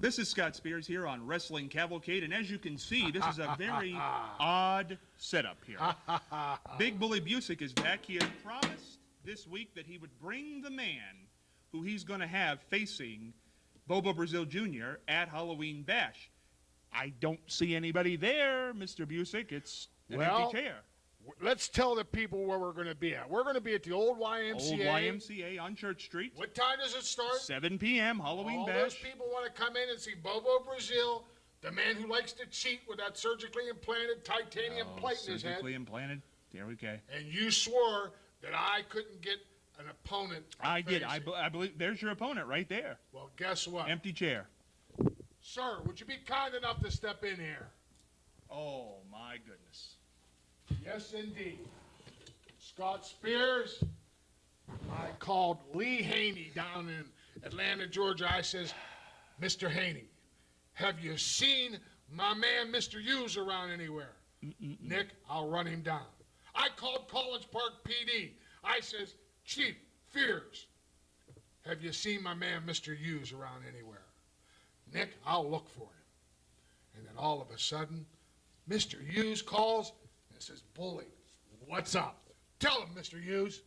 This is Scott Spears here on Wrestling Cavalcade, and as you can see, this is a very odd setup here. Big Bully Busick is back. He had promised this week that he would bring the man who he's going to have facing Bobo Brazil Jr. at Halloween Bash. I don't see anybody there, Mr. Busick. It's an empty chair. Let's tell the people where we're going to be at. We're going to be at the old YMCA. Old YMCA on Church Street. What time does it start? 7 p.m., Halloween Bash. All those people want to come in and see Bobo Brazil, the man who likes to cheat with that surgically implanted titanium plate in his head. Surgically implanted? There we go. And you swore that I couldn't get an opponent. I did. I believe there's your opponent right there. Well, guess what? Empty chair. Sir, would you be kind enough to step in here? Oh, my goodness. Yes, indeed. Scott Spears. I called Lee Haney down in Atlanta, Georgia. I says, Mr. Haney, have you seen my man, Mr. Hughes, around anywhere? Nick, I'll run him down. I called College Park PD. I says, Chief Fears, have you seen my man, Mr. Hughes, around anywhere? Nick, I'll look for him. And then all of a sudden, Mr. Hughes calls and says, Bully, what's up? Tell him, Mr. Hughes.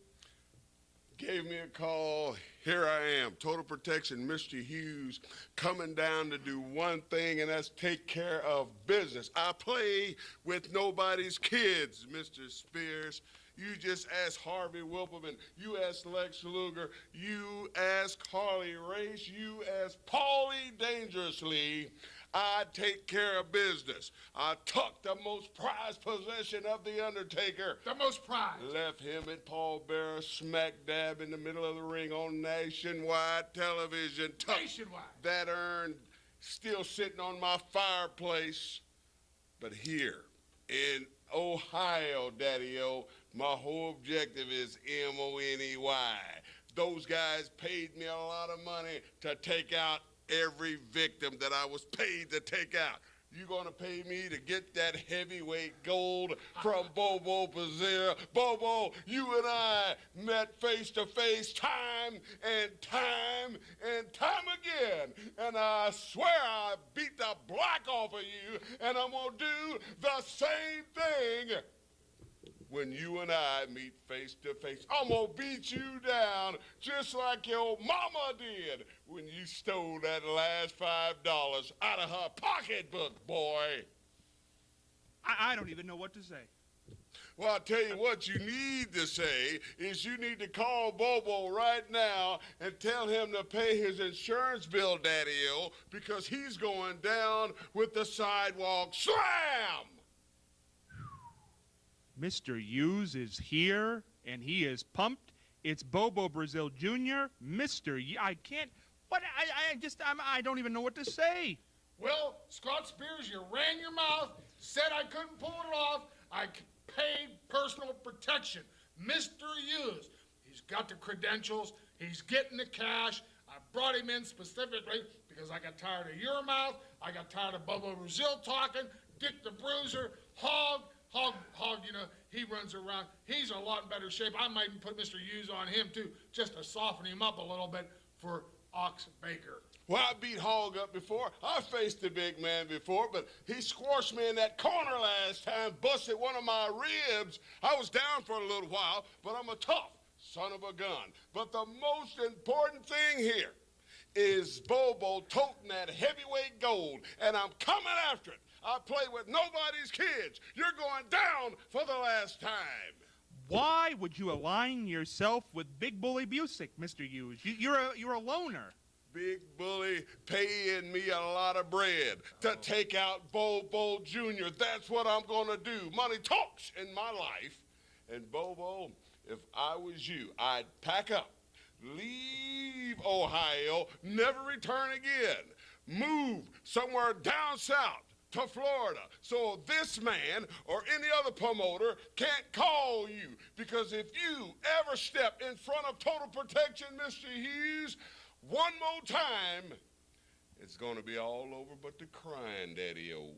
Gave me a call. Here I am, Total Protection, Mr. Hughes, coming down to do one thing, and that's take care of business. I play with nobody's kids, Mr. Spears. You just ask Harvey Wilperman, you ask Lex Luger, you ask Harley Race, you ask Paulie Dangerously. I take care of business. I took the most prized possession of The Undertaker. The most prized. Left him and Paul Bearer smack dab in the middle of the ring on nationwide television. Nationwide. That urn still sitting on my fireplace. But here in Ohio, Daddy-O, my whole objective is M-O-N-E-Y. Those guys paid me a lot of money to take out every victim that I was paid to take out. You gonna pay me to get that heavyweight gold from Bobo Brazil? Bobo, you and I met face to face time and time and time again. And I swear I beat the black off of you, and I'm gonna do the same thing when you and I meet face to face. I'm gonna beat you down just like your mama did when you stole that last $5 out of her pocketbook, boy. I don't even know what to say. Well, I'll tell you what you need to say is you need to call Bobo right now and tell him to pay his insurance bill, Daddy-O, because he's going down with the sidewalk slam. Mr. Hughes is here, and he is pumped. It's Bobo Brazil Jr. I can't, what, I don't even know what to say. Well, Scott Spears, you ran your mouth, said I couldn't pull it off. I paid personal protection. Mr. Hughes, he's got the credentials. He's getting the cash. I brought him in specifically because I got tired of your mouth. I got tired of Bobo Brazil talking. Dick the Bruiser, Hog, you know, he runs around. He's a lot in better shape. I might even put Mr. Hughes on him, too, just to soften him up a little bit for Ox Baker. Well, I beat Hog up before. I faced the big man before, but he squashed me in that corner last time, busted one of my ribs. I was down for a little while, but I'm a tough son of a gun. But the most important thing here is Bobo toting that heavyweight gold, and I'm coming after it. I play with nobody's kids. You're going down for the last time. Why would you align yourself with Big Bully Busick, Mr. Hughes? You're a loner. Big Bully paying me a lot of bread to take out Bobo Jr. That's what I'm going to do. Money talks in my life. And Bobo, if I was you, I'd pack up, leave Ohio, never return again, move somewhere down south to Florida, so this man or any other promoter can't call you. Because if you ever step in front of Total Protection, Mr. Hughes, one more time, it's going to be all over but the crying, Daddy-O.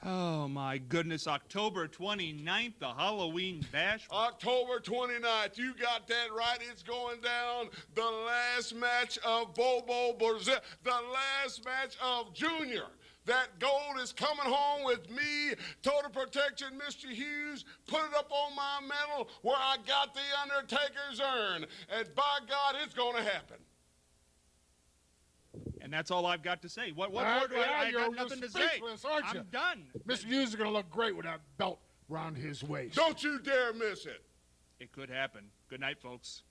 Oh, my goodness. October 29th, the Halloween Bash. October 29th, you got that right. It's going down. The last match of Bobo Busick, the last match of Junior. That gold is coming home with me. Total protection, Mr. Hughes. Put it up on my mantle where I got the Undertaker's urn. And by God, it's going to happen. And that's all I've got to say. What more do I you're got nothing to say. Aren't you? I'm done. Mr. Hughes is going to look great with that belt around his waist. Don't you dare miss it. It could happen. Good night, folks.